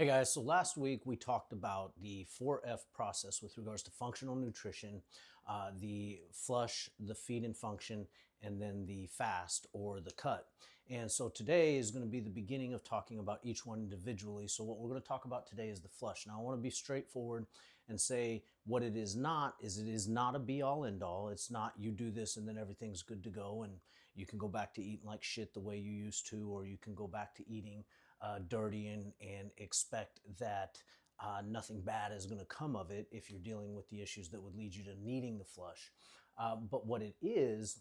Hey guys, so last week we talked about the 4F process with regards to functional nutrition, the flush, the feed and function, and then the fast or the cut. And so today is going to be the beginning of talking about each one individually. So what we're going to talk about today is the flush. Now I want to be straightforward and say what it is not is it is not a be all end all. It's not you do this and then everything's good to go and you can go back to eating like shit the way you used to, or you can go back to eating dirty and expect that nothing bad is going to come of it if you're dealing with the issues that would lead you to needing the flush. But what it is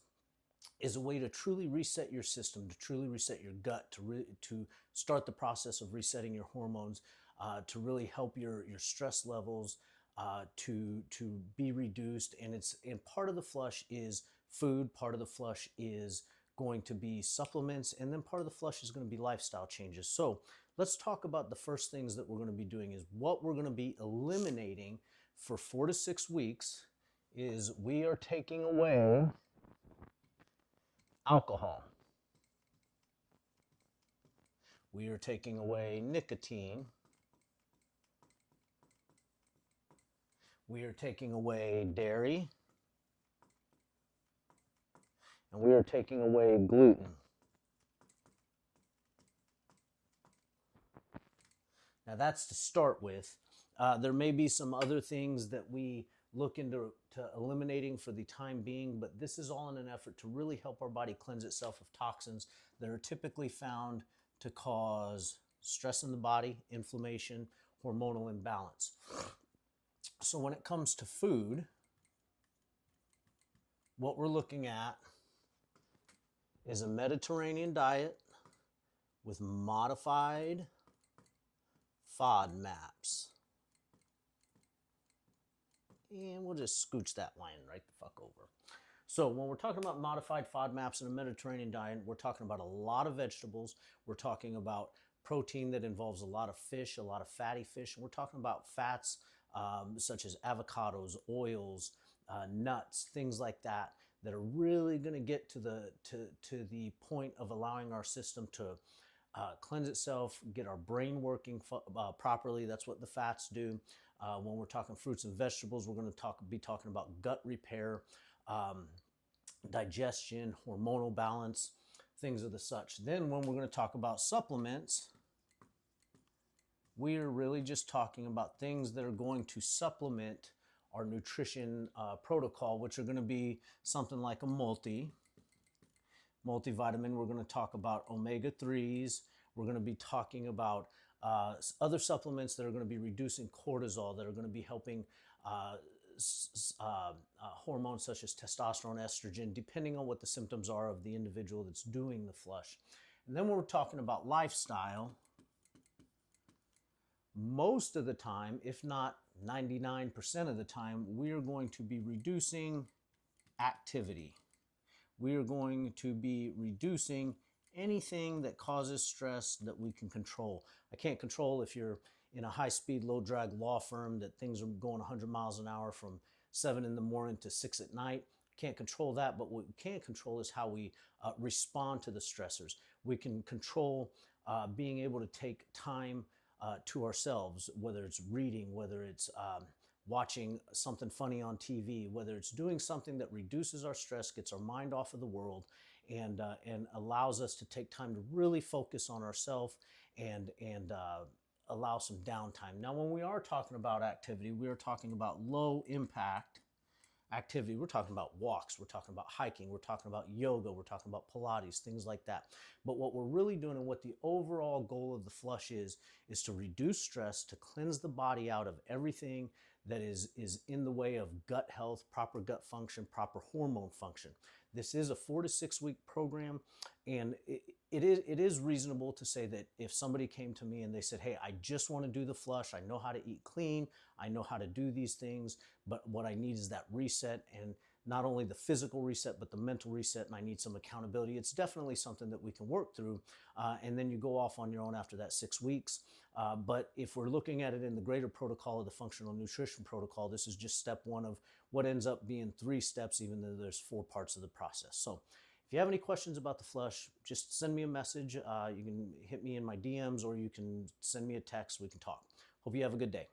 a way to truly reset your system, to truly reset your gut, to start the process of resetting your hormones, to really help your stress levels to be reduced. And part of the flush is food, part of the flush is going to be supplements, and then part of the flush is going to be lifestyle changes. So let's talk about the first things that we're going to be doing is what we're going to be eliminating for 4 to 6 weeks is we are taking away alcohol. We are taking away nicotine. We are taking away dairy. And we are taking away gluten. Now that's to start with. There may be some other things that we look into eliminating for the time being, but this is all in an effort to really help our body cleanse itself of toxins that are typically found to cause stress in the body, inflammation, hormonal imbalance. So when it comes to food, what we're looking at is a Mediterranean diet with modified FODMAPs. And we'll just scooch that line right the fuck over. So when we're talking about modified FODMAPs in a Mediterranean diet, we're talking about a lot of vegetables. We're talking about protein that involves a lot of fish, a lot of fatty fish. And we're talking about fats such as avocados, oils, nuts, things like that that are really going to get to the point of allowing our system to cleanse itself, get our brain working properly. That's what the fats do. When we're talking fruits and vegetables, we're going to be talking about gut repair, digestion, hormonal balance, things of the such. Then when we're going to talk about supplements, we are really just talking about things that are going to supplement our nutrition protocol, which are going to be something like a multivitamin. We're going to talk about omega-3s. We're going to be talking about other supplements that are going to be reducing cortisol, that are going to be helping hormones such as testosterone, estrogen, depending on what the symptoms are of the individual that's doing the flush. And then when we're talking about lifestyle, most of the time, if not 99% of the time, we are going to be reducing activity. We are going to be reducing anything that causes stress that we can control. I can't control if you're in a high-speed, low-drag law firm that things are going 100 miles an hour from 7 in the morning to 6 at night. Can't control that, but what we can control is how we respond to the stressors. We can control being able to take time to ourselves, whether it's reading, whether it's watching something funny on TV, whether it's doing something that reduces our stress, gets our mind off of the world, and allows us to take time to really focus on ourselves and allow some downtime. Now, when we are talking about activity, we are talking about low impact activity. We're talking about walks, we're talking about hiking, we're talking about yoga, we're talking about Pilates, things like that. But what we're really doing and what the overall goal of the flush is to reduce stress, to cleanse the body out of everything that is in the way of gut health, proper gut function, proper hormone function. This is a 4 to 6 week program, and it is reasonable to say that if somebody came to me and they said, hey, I just want to do the flush, I know how to eat clean, I know how to do these things, but what I need is that reset, and not only the physical reset, but the mental reset, and I need some accountability. It's definitely something that we can work through, and then you go off on your own after that 6 weeks. But if we're looking at it in the greater protocol of the functional nutrition protocol, this is just step one of what ends up being 3 steps, even though there's 4 parts of the process. So If you have any questions about the flush, just send me a message. You can hit me in my DMs or you can send me a text. We can talk. Hope you have a good day.